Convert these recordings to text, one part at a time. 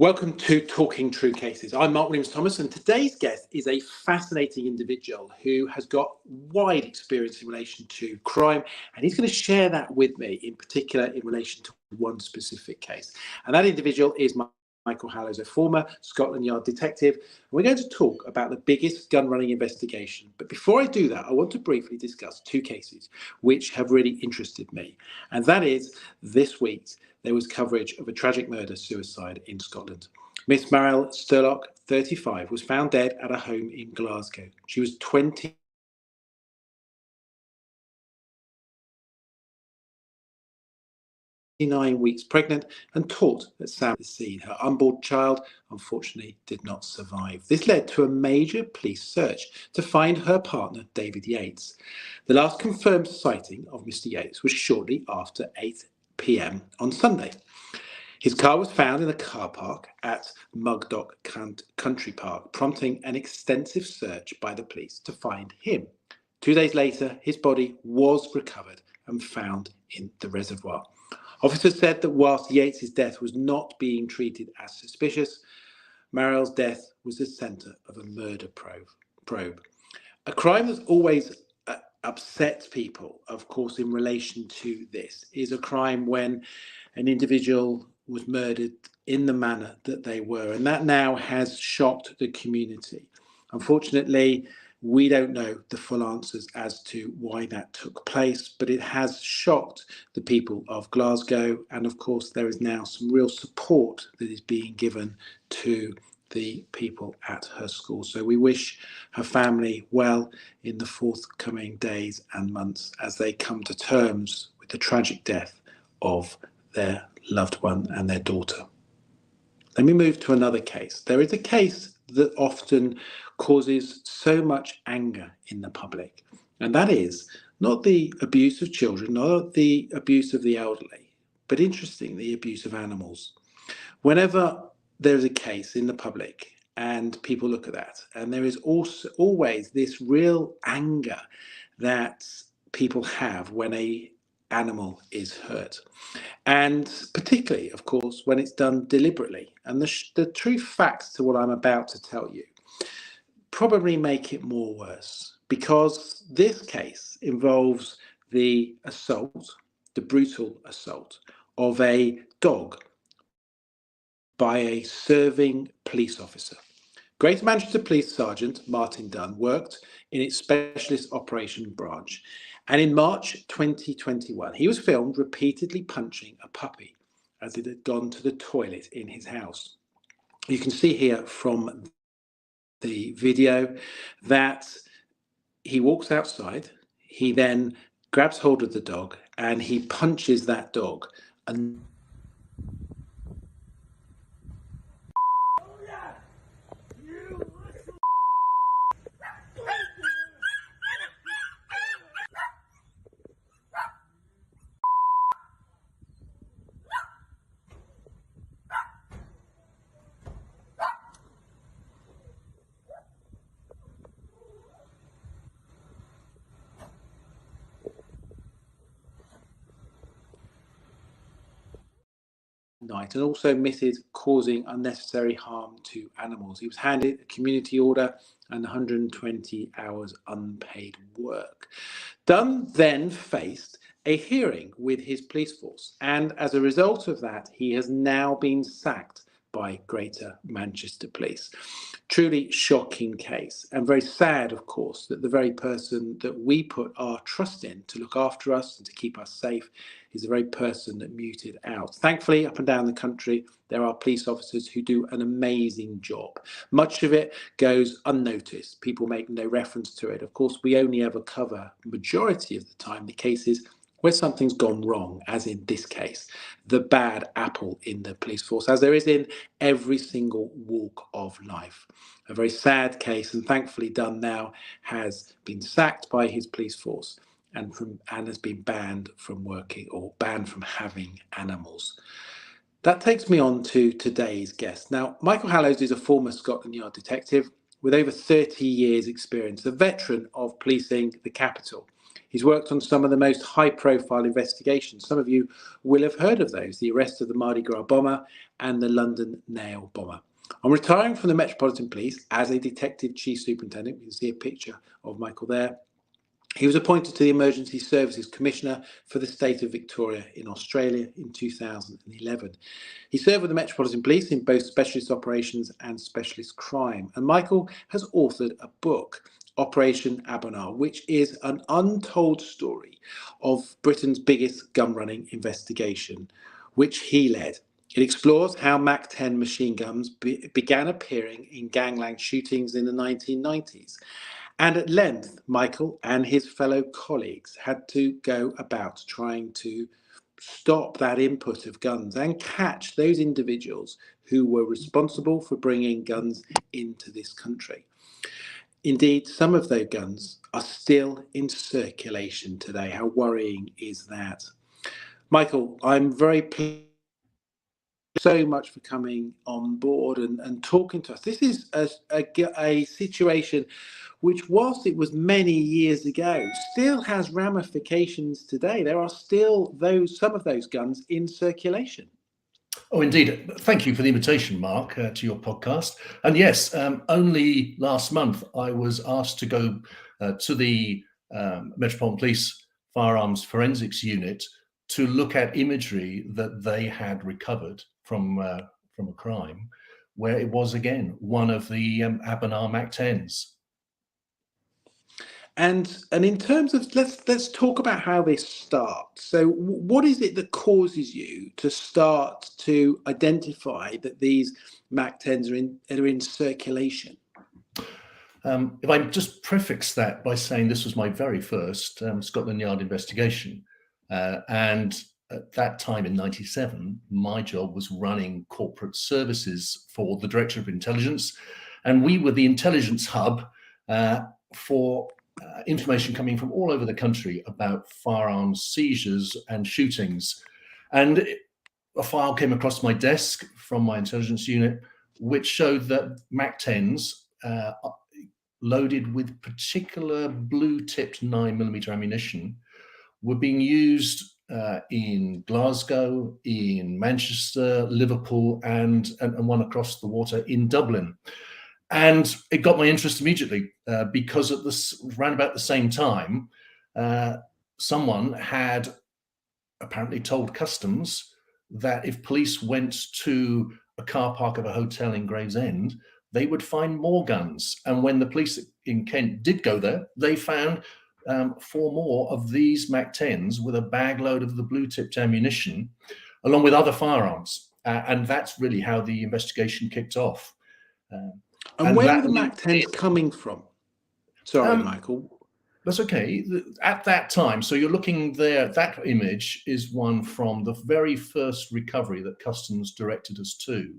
Welcome to Talking True Cases. I'm Mark Williams-Thomas, and today's guest is a fascinating individual who has got wide experience in relation to crime, and he's going to share that with me, in particular in relation to one specific case. And that individual is Michael Hallowes, a former Scotland Yard detective. And we're going to talk about the biggest gun running investigation. But before I do that, I want to briefly discuss two cases which have really interested me. And that is, this week, there was coverage of a tragic murder-suicide in Scotland. Miss Mariel Sturlock, 35, was found dead at a home in Glasgow. She was 29 weeks pregnant and taught at Sam the scene. Her unborn child, unfortunately, did not survive. This led to a major police search to find her partner, David Yates. The last confirmed sighting of Mr. Yates was shortly after 8 p.m. on Sunday. His car was found in a car park at Mugdock Country Park, prompting an extensive search by the police to find him. 2 days later, his body was recovered and found in the reservoir. Officers said that whilst Yates's death was not being treated as suspicious, Mariel's death was the centre of a murder probe. A crime that's always upsets people, of course, in relation to this, is a crime when an individual was murdered in the manner that they were, and that now has shocked the community. Unfortunately, we don't know the full answers as to why that took place, but it has shocked the people of Glasgow, and of course there is now some real support that is being given to the people at her school. So we wish her family well in the forthcoming days and months as they come to terms with the tragic death of their loved one and their daughter. Let me move to another case. There is a case that often causes so much anger in the public, and that is not the abuse of children, not the abuse of the elderly, but interestingly, the abuse of animals. Whenever there's a case in the public and people look at that, and there is also always this real anger that people have when a animal is hurt, and particularly, of course, when it's done deliberately. And the true facts to what I'm about to tell you probably make it more worse, because this case involves the assault, the brutal assault of a dog by a serving police officer. Greater Manchester Police Sergeant Martin Dunn worked in its Specialist Operation Branch, and in March 2021 he was filmed repeatedly punching a puppy as it had gone to the toilet in his house. You can see here from the video that he walks outside, he then grabs hold of the dog and he punches that dog. And night, and also admitted causing unnecessary harm to animals. He was handed a community order and 120 hours unpaid work. Dunn then faced a hearing with his police force, and as a result of that, he has now been sacked by Greater Manchester Police. Truly shocking case, and very sad, of course, that the very person that we put our trust in to look after us and to keep us safe is the very person that muted out. Thankfully, up and down the country, there are police officers who do an amazing job. Much of it goes unnoticed. People make no reference to it. Of course, we only ever cover, majority of the time, the cases where something's gone wrong, as in this case, the bad apple in the police force, as there is in every single walk of life. A very sad case, and thankfully Dunn now has been sacked by his police force and has been banned from working, or banned from having animals. That takes me on to today's guest. Now, Michael Hallowes is a former Scotland Yard detective with over 30 years experience, a veteran of policing the capital. He's worked on some of the most high-profile investigations. Some of you will have heard of those, the arrest of the Mardi Gras bomber and the London nail bomber. On retiring from the Metropolitan Police as a detective chief superintendent, you can see a picture of Michael there, he was appointed to the Emergency Services Commissioner for the state of Victoria in Australia in 2011. He served with the Metropolitan Police in both specialist operations and specialist crime. And Michael has authored a book, Operation Abonar, which is an untold story of Britain's biggest gun running investigation, which he led. It explores how MAC-10 machine guns began appearing in gangland shootings in the 1990s. And at length, Michael and his fellow colleagues had to go about trying to stop that input of guns and catch those individuals who were responsible for bringing guns into this country. Indeed, some of those guns are still in circulation today. How worrying is that? Michael, I'm very pleased so much for coming on board and talking to us. This is a situation which, whilst it was many years ago, still has ramifications today. There are still some of those guns in circulation. Oh, indeed. Thank you for the invitation, Mark, to your podcast. And yes, only last month I was asked to go to the Metropolitan Police Firearms Forensics Unit to look at imagery that they had recovered from a crime, where it was again one of the Abonar MAC-10s. And in terms of, let's talk about how this starts. So what is it that causes you to start to identify that these MAC-10s are in circulation? If I just prefix that by saying this was my very first Scotland Yard investigation, and at that time in '97, my job was running corporate services for the Director of Intelligence, and we were the intelligence hub for information coming from all over the country about firearms seizures and shootings. And a file came across my desk from my intelligence unit, which showed that MAC-10s loaded with particular blue-tipped 9mm ammunition were being used in Glasgow, in Manchester, Liverpool, and one across the water in Dublin. And it got my interest immediately because around about the same time, someone had apparently told customs that if police went to a car park of a hotel in Gravesend, they would find more guns. And when the police in Kent did go there, they found 4 more of these MAC-10s with a bag load of the blue-tipped ammunition, along with other firearms. And that's really how the investigation kicked off. And where were the MAC-10s coming from? Sorry, Michael. That's okay. At that time, so you're looking there, that image is one from the very first recovery that Customs directed us to.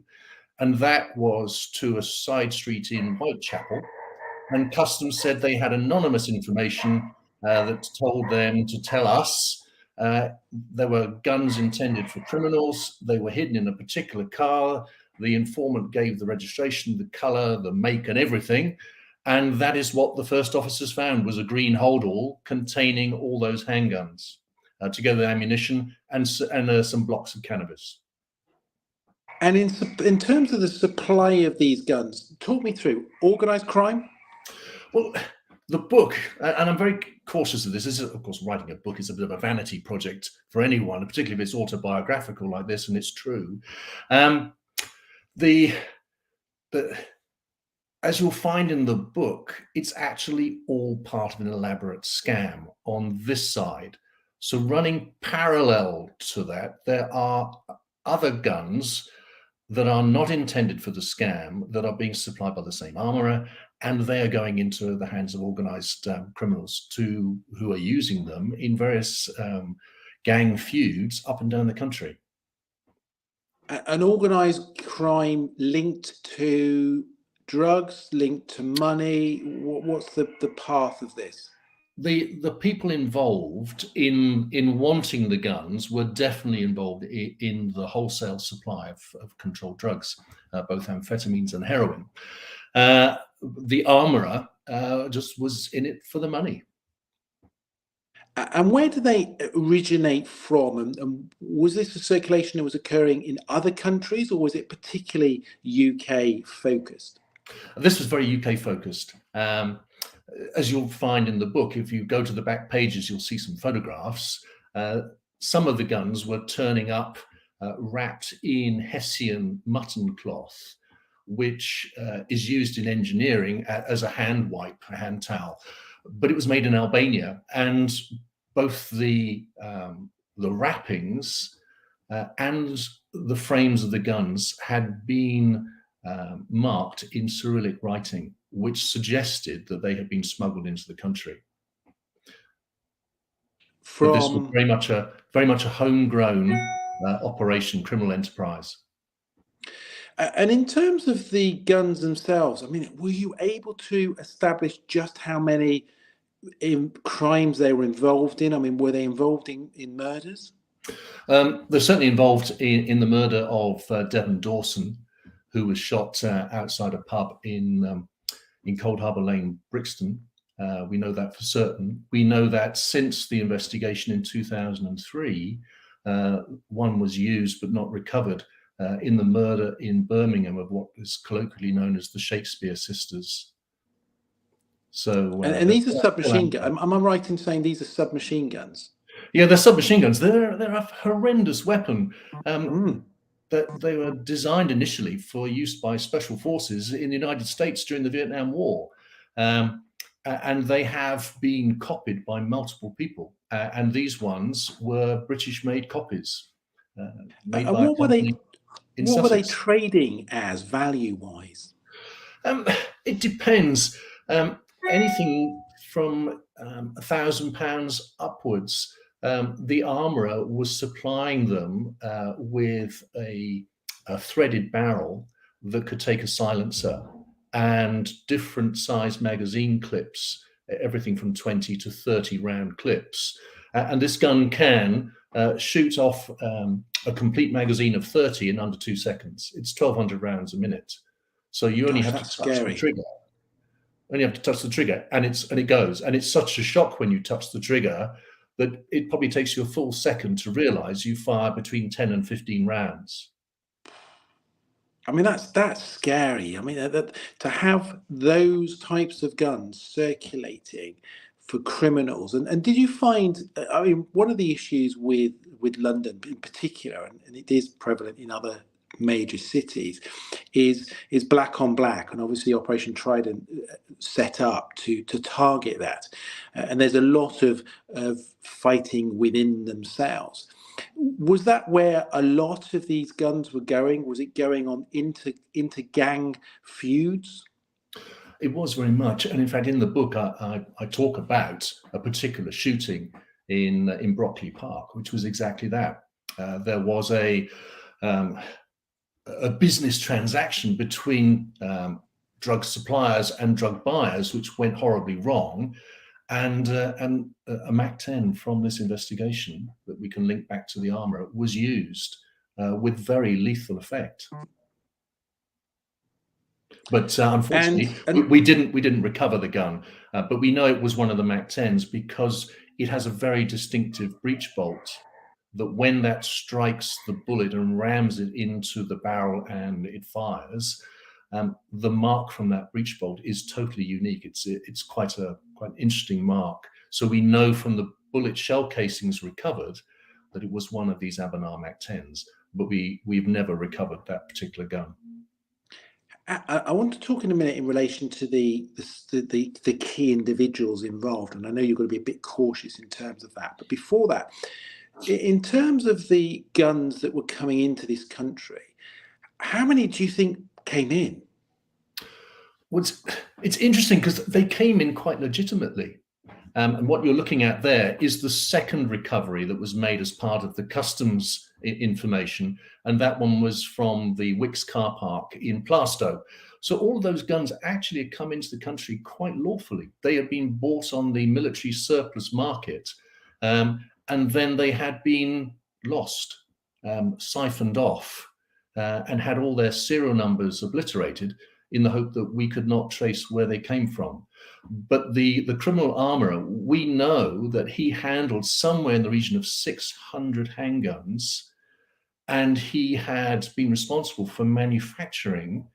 And that was to a side street in Whitechapel. And Customs said they had anonymous information that told them to tell us there were guns intended for criminals. They were hidden in a particular car. The informant gave the registration, the color, the make, and everything. And that is what the first officers found, was a green holdall containing all those handguns, together with ammunition and some blocks of cannabis. And in terms of the supply of these guns, talk me through organised crime. Well, the book, and I'm very cautious of this. This is, of course, writing a book is a bit of a vanity project for anyone, particularly if it's autobiographical like this, and it's true. As you'll find in the book, it's actually all part of an elaborate scam on this side. So running parallel to that, there are other guns that are not intended for the scam that are being supplied by the same armourer, and they are going into the hands of organised criminals who are using them in various gang feuds up and down the country. An organised crime linked to drugs, linked to money? What's the path of this? The people involved in wanting the guns were definitely involved in the wholesale supply of controlled drugs, both amphetamines and heroin. the armourer just was in it for the money. And where do they originate from? And was this a circulation that was occurring in other countries, or was it particularly UK focused? This was very UK focused. As you'll find in the book, if you go to the back pages, you'll see some photographs. Some of the guns were turning up wrapped in Hessian mutton cloth, which is used in engineering as a hand wipe, a hand towel. But it was made in Albania, and both the wrappings and the frames of the guns had been marked in Cyrillic writing, which suggested that they had been smuggled into the country. But this was very much a homegrown operation, criminal enterprise. And in terms of the guns themselves, I mean, were you able to establish just how many crimes they were involved in? I mean, were they involved in murders? They're certainly involved in the murder of Devon Dawson, who was shot outside a pub in Cold Harbour Lane, Brixton. We know that for certain. We know that since the investigation in 2003, one was used but not recovered in the murder in Birmingham of what is colloquially known as the Shakespeare sisters. So, and these are submachine guns. Am I right in saying these are submachine guns? Yeah, they're submachine guns. They're a horrendous weapon. That they were designed initially for use by special forces in the United States during the Vietnam War. And they have been copied by multiple people. And these ones were British-made copies. Made by what were they trading as value-wise? It depends. Anything from £1,000 upwards. The armourer was supplying them with a threaded barrel that could take a silencer and different size magazine clips, everything from 20 to 30 round clips. And this gun can shoot off a complete magazine of 30 in under 2 seconds. It's 1,200 rounds a minute. So you only have to touch the trigger. Only have to touch the trigger, and it goes. And it's such a shock when you touch the trigger that it probably takes you a full second to realize you fire between 10 and 15 rounds. I mean, that's scary. I mean, to have those types of guns circulating for criminals. And did you find? I mean, one of the issues with London in particular, and it is prevalent in other major cities, is black on black, and obviously Operation Trident set up to target that. And there's a lot of fighting within themselves. Was that where a lot of these guns were going? Was it going on into gang feuds? It was very much. And in fact, in the book, I talk about a particular shooting in Brockley Park, which was exactly that. There was a business transaction between drug suppliers and drug buyers, which went horribly wrong. And a MAC-10 from this investigation that we can link back to the armourer was used with very lethal effect. But unfortunately, we didn't recover the gun. But we know it was one of the MAC-10s because it has a very distinctive breech bolt that when that strikes the bullet and rams it into the barrel and it fires, the mark from that breech bolt is totally unique. It's quite an interesting mark. So we know from the bullet shell casings recovered that it was one of these Abonar MAC-10s, but we've never recovered that particular gun. I want to talk in a minute in relation to the key individuals involved, and I know you've got to be a bit cautious in terms of that. But before that, in terms of the guns that were coming into this country, how many do you think came in? Well, it's interesting because they came in quite legitimately. And what you're looking at there is the second recovery that was made as part of the customs information. And that one was from the Wicks car park in Plaistow. So all of those guns actually had come into the country quite lawfully. They had been bought on the military surplus market. And then they had been lost, siphoned off, and had all their serial numbers obliterated. in the hope that we could not trace where they came from. But the criminal armourer, we know that he handled somewhere in the region of 600 handguns, and he had been responsible for manufacturing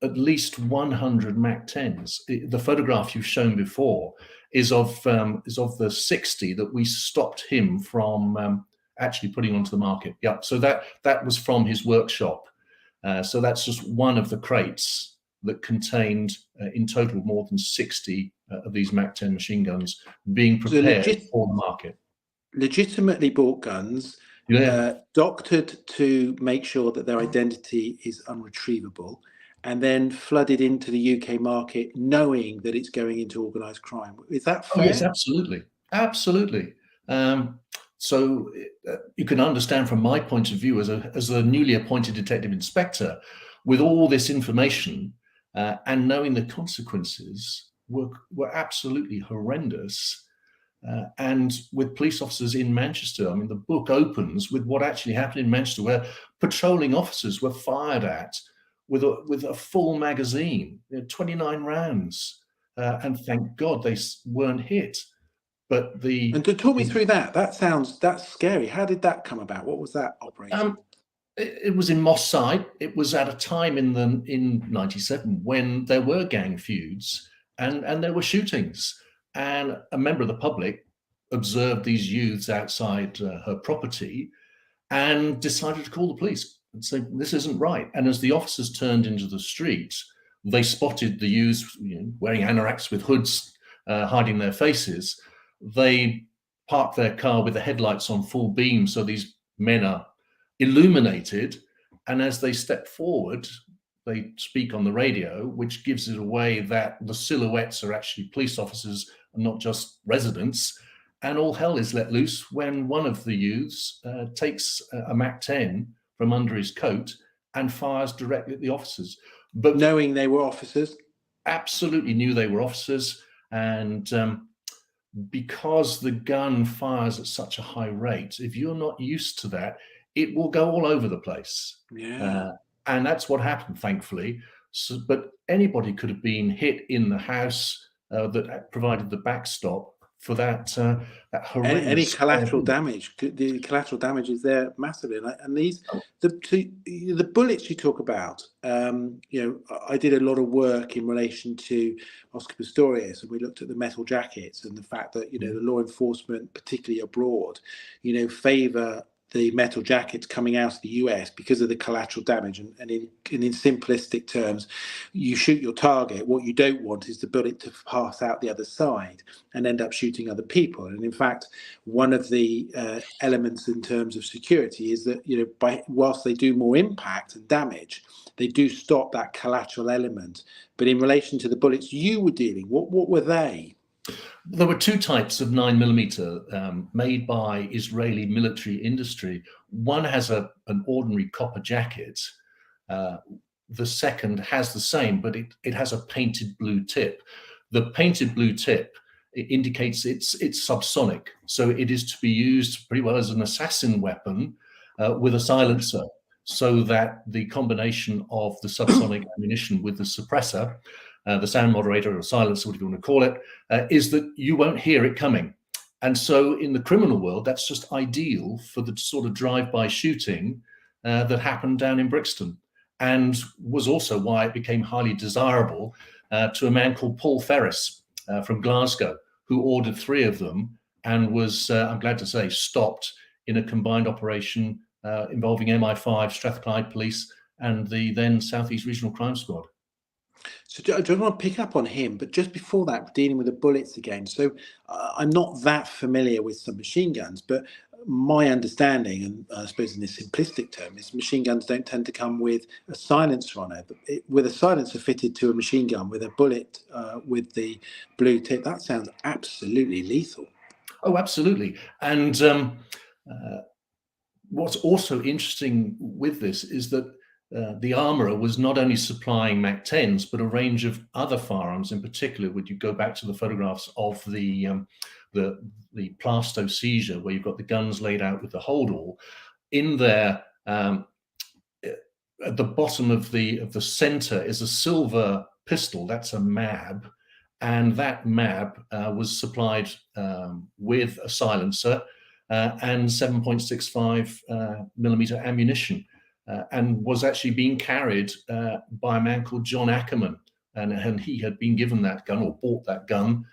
at least 100 Mac-10s. The photograph you've shown before is of the 60 that we stopped him from actually putting onto the market. Yeah, so that was from his workshop. So that's just one of the crates that contained in total more than 60 of these Mac-10 machine guns being prepared for the market. Legitimately bought guns, doctored to make sure that their identity is unretrievable, and then flooded into the UK market knowing that it's going into organised crime. Is that fair? Oh, yes, absolutely. Absolutely. So you can understand from my point of view as a newly appointed detective inspector, with all this information and knowing the consequences were absolutely horrendous. And with police officers in Manchester, I mean, the book opens with what actually happened in Manchester, where patrolling officers were fired at with a full magazine, 29 rounds, and thank God they weren't hit. But and to talk me through that's scary. How did that come about? What was that operation? It was in Moss Side. It was at a time in '97 when there were gang feuds and there were shootings. And a member of the public observed these youths outside her property and decided to call the police and say, this isn't right. And as the officers turned into the street, they spotted the youths wearing anoraks with hoods, hiding their faces. They parked their car with the headlights on full beam, so these men are illuminated. And as they step forward, they speak on the radio, which gives it away that the silhouettes are actually police officers and not just residents. And all hell is let loose when one of the youths takes a Mac-10 from under his coat and fires directly at the officers. But knowing they were officers? Absolutely knew they were officers. And because the gun fires at such a high rate, if you're not used to that, it will go all over the place. Yeah. And that's what happened, thankfully. So, but anybody could have been hit in the house that provided the backstop for that horrendous. Any collateral damage. The collateral damage is there massively. And these, the bullets you talk about, I did a lot of work in relation to Oscar Pistorius, and we looked at the metal jackets and the fact that, the law enforcement, particularly abroad, favour the metal jackets coming out of the US because of the collateral damage. And in simplistic terms, you shoot your target. What you don't want is the bullet to pass out the other side and end up shooting other people. And in fact, one of the elements in terms of security is that, whilst they do more impact and damage, they do stop that collateral element. But in relation to the bullets you were dealing, what were they? There were two types of 9mm made by Israeli military industry. One has an ordinary copper jacket. The second has the same, but it has a painted blue tip. The painted blue tip indicates it's subsonic. So it is to be used pretty well as an assassin weapon with a silencer, so that the combination of the subsonic ammunition with the suppressor, the sound moderator or silencer, whatever you want to call it, is that you won't hear it coming. And so in the criminal world, that's just ideal for the sort of drive-by shooting that happened down in Brixton, and was also why it became highly desirable to a man called Paul Ferris from Glasgow, who ordered 3 of them and was, I'm glad to say, stopped in a combined operation involving MI5, Strathclyde Police, and the then South East Regional Crime Squad. So I don't want to pick up on him, but just before that, dealing with the bullets again. So I'm not that familiar with some machine guns, but my understanding, and I suppose in this simplistic term, is machine guns don't tend to come with a silencer on it. With a silencer fitted to a machine gun with a bullet with the blue tip, that sounds absolutely lethal. Oh, absolutely. And what's also interesting with this is that the armourer was not only supplying Mac-10s, but a range of other firearms. In particular, would you go back to the photographs of the plasto seizure, where you've got the guns laid out with the holdall in there, at the bottom of the center is a silver pistol. That's a MAB, and that MAB was supplied with a silencer and 7.65 millimeter ammunition, and was actually being carried by a man called John Ackerman, and he had been given that gun, or bought that gun,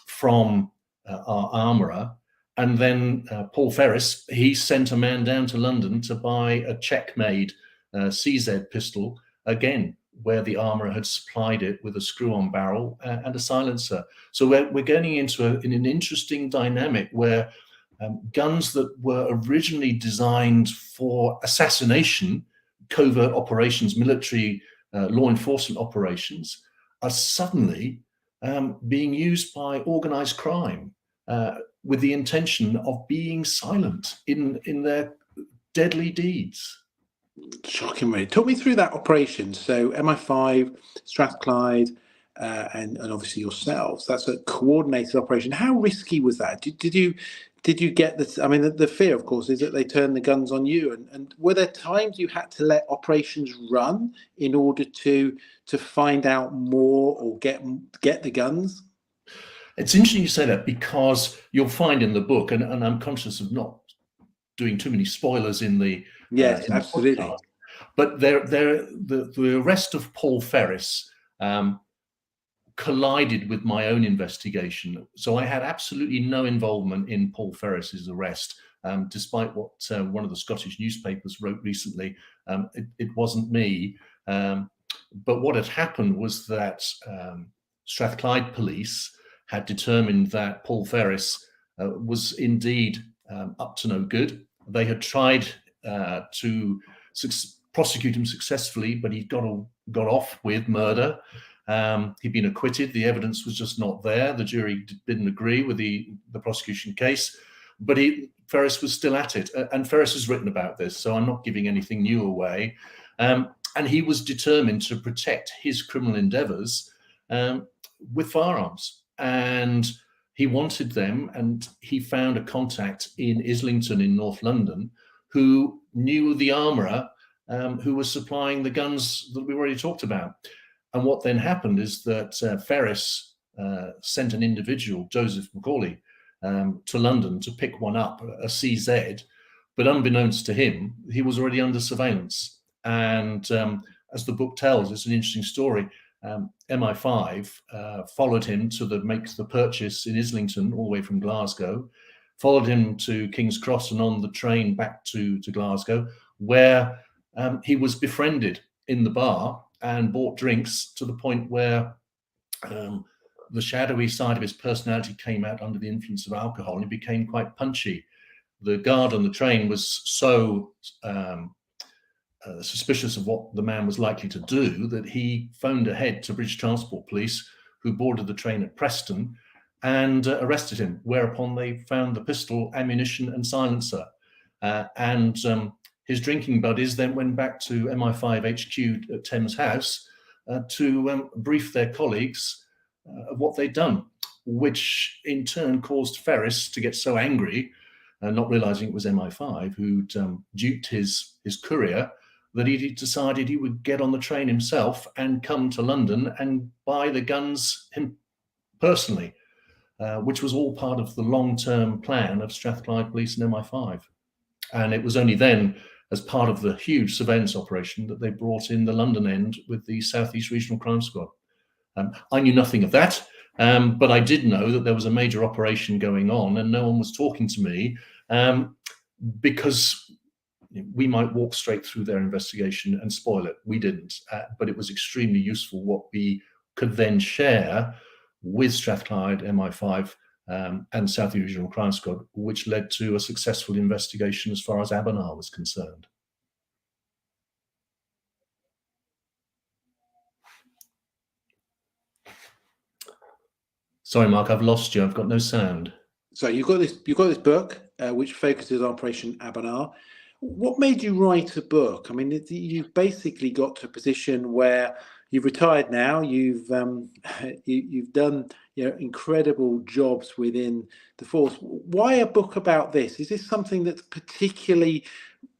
from our armourer. And then Paul Ferris, he sent a man down to London to buy a Czech-made CZ pistol, again, where the armourer had supplied it with a screw-on barrel and a silencer. So we're getting into an interesting dynamic where guns that were originally designed for assassination, covert operations, military law enforcement operations, are suddenly being used by organized crime with the intention of being silent in their deadly deeds. Shocking, really. Talk me through that operation. So MI5, Strathclyde, and obviously yourselves. That's a coordinated operation. How risky was that? Did you get this? I mean, the fear, of course, is that they turn the guns on you. And were there times you had to let operations run in order to find out more or get the guns? It's interesting you say that, because you'll find in the book, and I'm conscious of not doing too many spoilers in the yes, absolutely. Podcast, but the arrest of Paul Ferris collided with my own investigation. So I had absolutely no involvement in Paul Ferris's arrest, despite what one of the Scottish newspapers wrote recently. It wasn't me. But what had happened was that Strathclyde police had determined that Paul Ferris was indeed up to no good. They had tried to prosecute him successfully, but he got off with murder. He'd been acquitted. The evidence was just not there. The jury didn't agree with the prosecution case, but Ferris was still at it. And Ferris has written about this, so I'm not giving anything new away. And he was determined to protect his criminal endeavours with firearms. And he wanted them, and he found a contact in Islington in North London who knew the armourer who was supplying the guns that we've already talked about. And what then happened is that Ferris sent an individual, Joseph Macaulay, to London to pick one up, a CZ, but unbeknownst to him, he was already under surveillance. And as the book tells, it's an interesting story. MI5 followed him to make the purchase in Islington, all the way from Glasgow, followed him to King's Cross and on the train back to Glasgow, where he was befriended in the bar and bought drinks to the point where the shadowy side of his personality came out under the influence of alcohol, and he became quite punchy. The guard on the train was so suspicious of what the man was likely to do that he phoned ahead to British Transport Police, who boarded the train at Preston and arrested him, whereupon they found the pistol, ammunition and silencer. And his drinking buddies then went back to MI5 HQ at Thames House to brief their colleagues of what they'd done, which in turn caused Ferris to get so angry, not realizing it was MI5 who'd duped his courier, that he decided he would get on the train himself and come to London and buy the guns him personally, which was all part of the long-term plan of Strathclyde Police and MI5. And it was only then, as part of the huge surveillance operation, that they brought in the London end with the South East Regional Crime Squad. I knew nothing of that, but I did know that there was a major operation going on and no one was talking to me, because we might walk straight through their investigation and spoil it. We didn't, but it was extremely useful what we could then share with Strathclyde, MI5, and South East Regional Crime Squad, which led to a successful investigation as far as Abonar was concerned. Sorry, Mark, I've lost you. I've got no sound. So you've got this book which focuses on Operation Abonar. What made you write a book? I mean, you've basically got to a position where you've retired now. You've done incredible jobs within the force. Why a book about this? Is this something that's particularly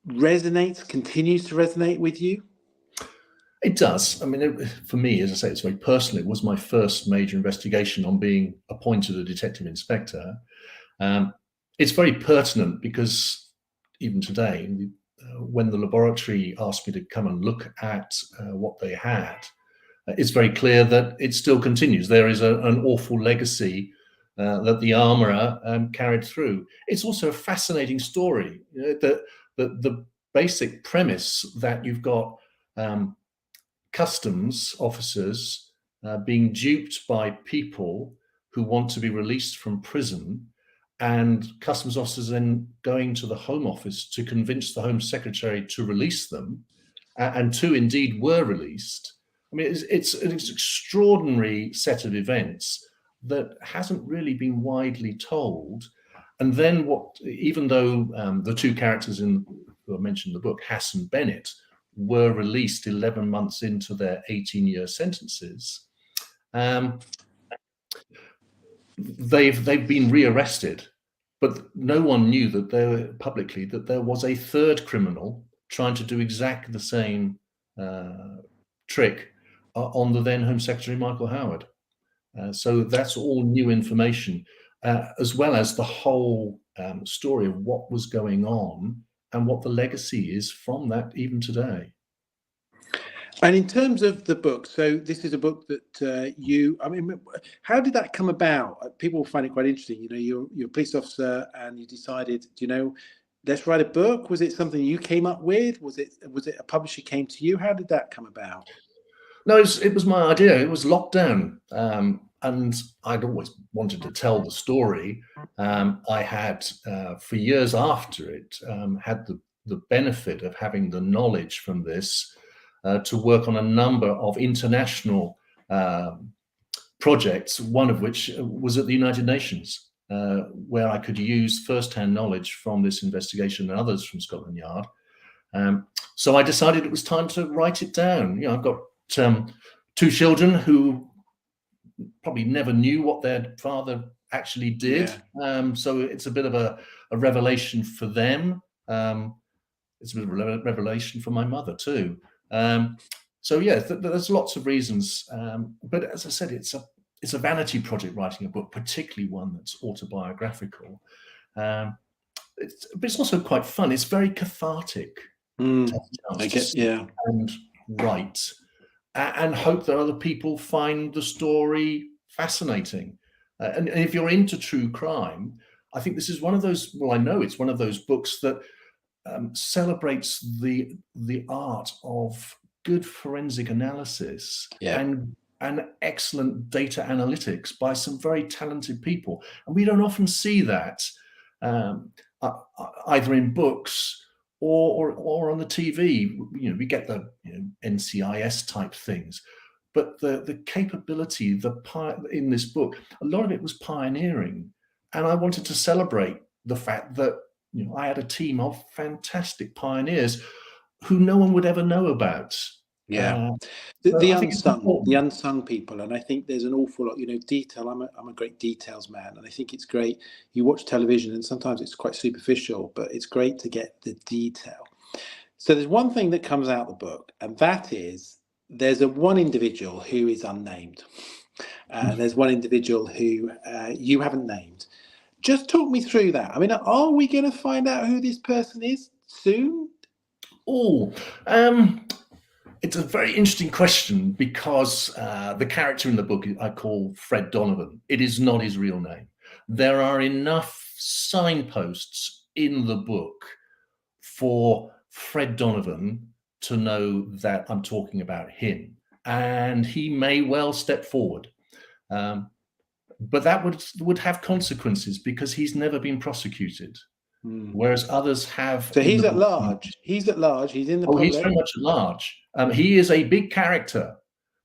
continues to resonate with you? It does. I mean, for me, as I say, it's very personal. It was my first major investigation on being appointed a detective inspector. It's very pertinent because even today, when the laboratory asked me to come and look at what they had, it's very clear that it still continues. There is an awful legacy that the armourer carried through. It's also a fascinating story. The basic premise that you've got customs officers being duped by people who want to be released from prison, and customs officers then going to the Home Office to convince the Home Secretary to release them, and two indeed were released. I mean, it's an extraordinary set of events that hasn't really been widely told. And then even though the two characters who I mentioned in the book, Hass and Bennett, were released 11 months into their 18-year sentences, they've been rearrested, but no one knew that publicly that there was a third criminal trying to do exactly the same trick on the then Home Secretary Michael Howard. So that's all new information, as well as the whole story of what was going on and what the legacy is from that even today. And in terms of the book, so this is a book that how did that come about? People find it quite interesting. You know, you're a police officer and you decided, let's write a book. Was it something you came up with? Was it a publisher came to you? How did that come about? No, it was my idea. It was lockdown. And I'd always wanted to tell the story. I had, for years after it, had the benefit of having the knowledge from this to work on a number of international projects, one of which was at the United Nations, where I could use first-hand knowledge from this investigation and others from Scotland Yard. So I decided it was time to write it down. I've got two children who probably never knew what their father actually did. Yeah. So it's a bit of a revelation for them. It's a bit of a revelation for my mother too. So yeah, there's lots of reasons. But as I said, it's a vanity project writing a book, particularly one that's autobiographical. But it's also quite fun. It's very cathartic. And write. And hope that other people find the story fascinating. And if you're into true crime, I think this is one of those, I know it's one of those books that celebrates the art of good forensic analysis and excellent data analytics by some very talented people. And we don't often see that either in books or on the TV. We get the NCIS type things, but the capability in this book, a lot of it was pioneering, and I wanted to celebrate the fact that I had a team of fantastic pioneers who no one would ever know about. The unsung people, and I think there's an awful lot, detail. I'm a great details man, and I think it's great. You watch television and sometimes it's quite superficial, but it's great to get the detail. So there's one thing that comes out of the book, and that is there's one individual who is unnamed. There's one individual who you haven't named. Just talk me through that. I mean, are we going to find out who this person is soon? It's a very interesting question because the character in the book I call Fred Donovan. It is not his real name. There are enough signposts in the book for Fred Donovan to know that I'm talking about him, and he may well step forward. But that would have consequences because he's never been prosecuted. Whereas others have. So he's at large. He's at large. He's in the public. He's very much at large. He is a big character.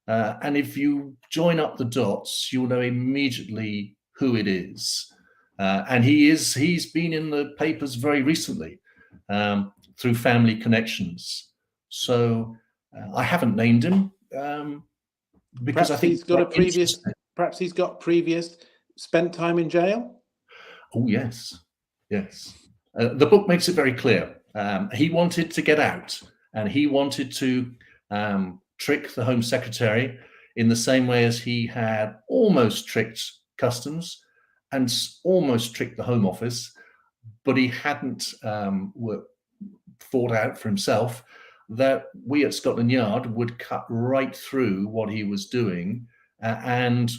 And if you join up the dots, you'll know immediately who it is. And he's been in the papers very recently through family connections. So I haven't named him because I think he's got perhaps he's got previous spent time in jail. Oh, yes. Yes. The book makes it very clear. He wanted to get out, and he wanted to trick the Home Secretary in the same way as he had almost tricked Customs and almost tricked the Home Office, but he hadn't thought out for himself that we at Scotland Yard would cut right through what he was doing and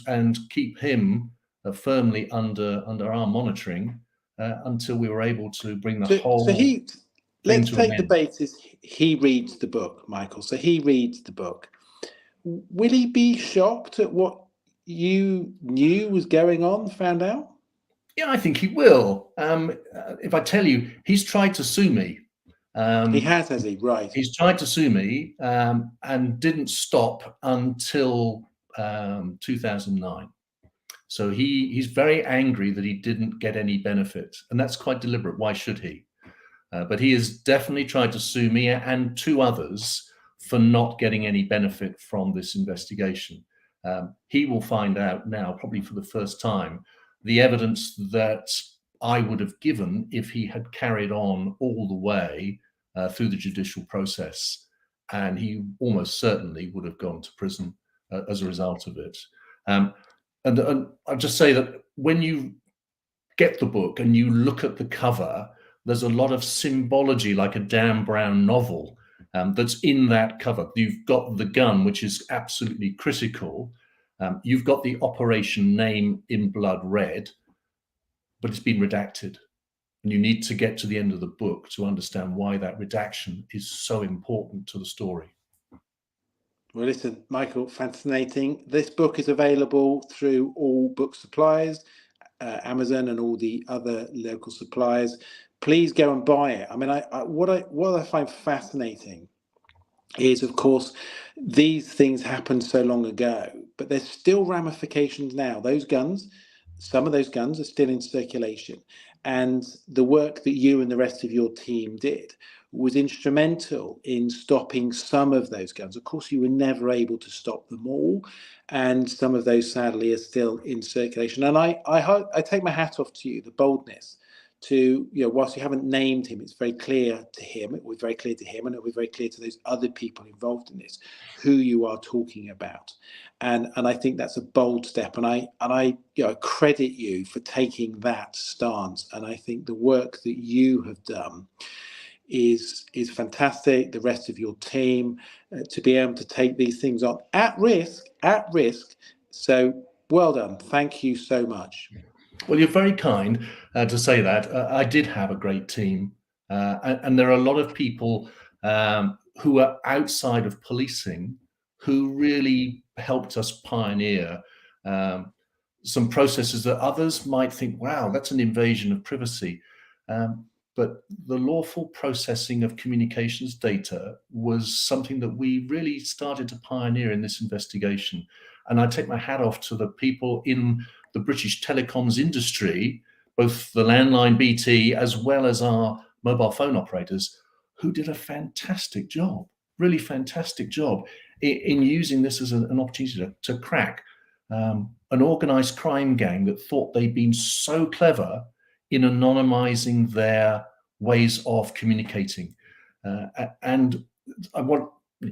keep him firmly under our monitoring until we were able to bring the whole. So he, let's take the end. basis. He reads the book, Michael. So he reads the book. Will he be shocked at what you knew was going on, found out? Yeah, I think he will. If I tell you, he's tried to sue me. He has he? Right. He's tried to sue me and didn't stop until 2009. So he's very angry that he didn't get any benefit, and that's quite deliberate. Why should he? But he has definitely tried to sue me and 2 others for not getting any benefit from this investigation. He will find out now, probably for the first time, the evidence that I would have given if he had carried on all the way through the judicial process, and he almost certainly would have gone to prison as a result of it. And I'll just say that when you get the book and you look at the cover, there's a lot of symbology, like a Dan Brown novel, that's in that cover. You've got the gun, which is absolutely critical. You've got the operation name in blood red, but it's been redacted. And you need to get to the end of the book to understand why that redaction is so important to the story. Well, listen, Michael, fascinating. This book is available through all book suppliers, Amazon and all the other local suppliers. Please go and buy it. I mean, what I find fascinating is, of course, these things happened so long ago, but there's still ramifications now. Those guns, some of those guns are still in circulation. And the work that you and the rest of your team did was instrumental in stopping some of those guns. Of course, you were never able to stop them all, and some of those sadly are still in circulation. And I take my hat off to you, the boldness to, whilst you haven't named him, it's very clear to him. It was very clear to him, and it was very clear to those other people involved in this who you are talking about. And I think that's a bold step, and I credit you for taking that stance. And I think the work that you have done is fantastic. The rest of your team to be able to take these things on at risk. So well done. Thank you so much. Well, you're very kind to say that. I did have a great team, and there are a lot of people who are outside of policing who really helped us pioneer some processes that others might think, wow, that's an invasion of privacy. But the lawful processing of communications data was something that we really started to pioneer in this investigation. And I take my hat off to the people in the British telecoms industry, both the landline BT as well as our mobile phone operators, who did a fantastic job, really fantastic job in using this as an opportunity to crack an organized crime gang that thought they'd been so clever in anonymizing their ways of communicating. And I want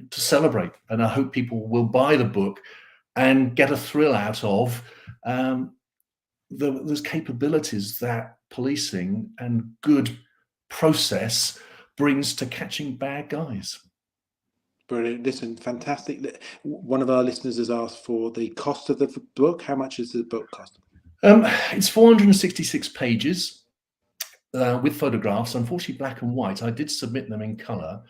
to celebrate, and I hope people will buy the book and get a thrill out of those capabilities that policing and good process brings to catching bad guys. Brilliant. Listen, fantastic. One of our listeners has asked for the cost of the book. How much is the book cost? It's 466 pages with photographs, unfortunately black and white. I did submit them in color.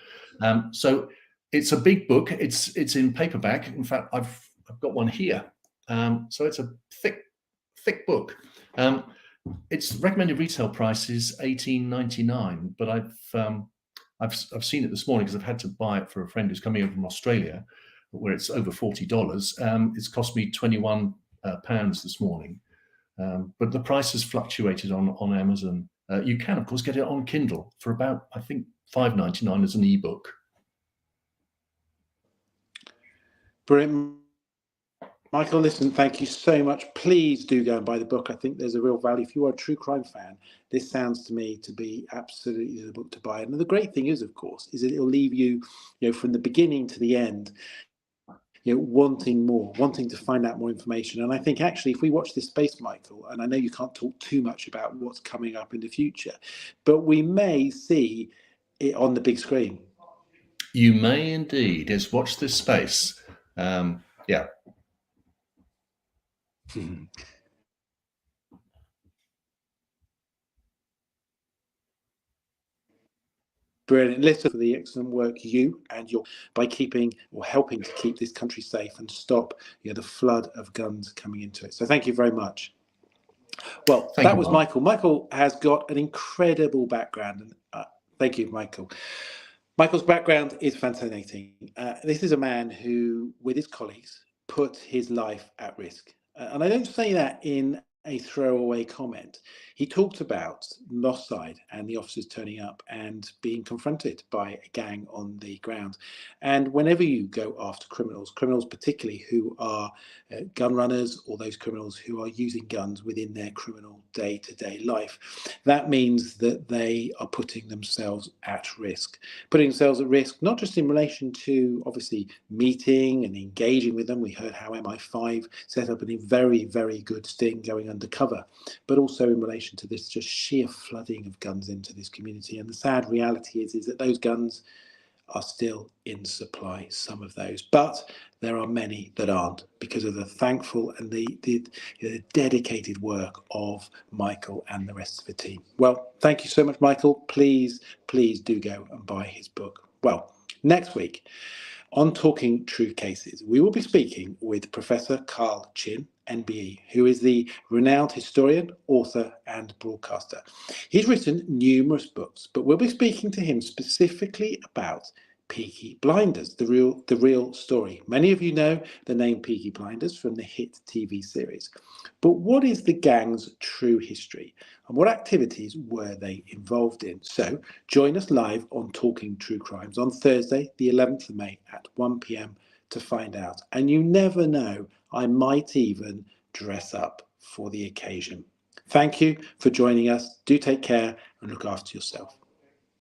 So it's a big book. It's in paperback. In fact, I've got one here. So it's a thick book. Its recommended retail price is $18.99, but I've seen it this morning because I've had to buy it for a friend who's coming over from Australia, where it's over $40. It's cost me £21 this morning, but the price has fluctuated on Amazon. You can, of course, get it on Kindle for about, I think, $5.99 as an ebook. Brilliant. Michael, listen, thank you so much. Please do go and buy the book. I think there's a real value. If you are a true crime fan, this sounds to me to be absolutely the book to buy. And the great thing is, of course, is that it'll leave you, from the beginning to the end, wanting more, wanting to find out more information. And I think actually, if we watch this space, Michael, and I know you can't talk too much about what's coming up in the future, but we may see it on the big screen. You may indeed. Yes, watch this space. Yeah. Brilliant. Listen for the excellent work you and your by keeping or helping to keep this country safe and stop the flood of guns coming into it. So thank you very much. Well, Thank that you, was Mark. Michael. Michael has got an incredible background, and thank you, Michael. Michael's background is fascinating. This is a man who, with his colleagues, put his life at risk. And I don't say that in a throwaway comment. He talked about Lost Side and the officers turning up and being confronted by a gang on the ground. And whenever you go after criminals particularly who are gun runners, or those criminals who are using guns within their criminal day-to-day life, that means that they are putting themselves at risk. Putting themselves at risk, not just in relation to obviously meeting and engaging with them. We heard how MI5 set up a very, very good sting going undercover, but also in relation to this just sheer flooding of guns into this community. And the sad reality is that those guns are still in supply, some of those, but there are many that aren't, because of the thankful and the dedicated work of Michael and the rest of the team. Well, thank you so much, Michael. Please do go and buy his book. Well, next week on Talking True Cases, we will be speaking with Professor Carl Chin, NBE, who is the renowned historian, author, and broadcaster. He's written numerous books, but we'll be speaking to him specifically about Peaky Blinders, the real story. Many of you know the name Peaky Blinders from the hit TV series. But what is the gang's true history, and what activities were they involved in? So join us live on Talking True Crimes on Thursday, the 11th of May at 1 p.m. to find out. And you never know, I might even dress up for the occasion. Thank you for joining us. Do take care and look after yourself.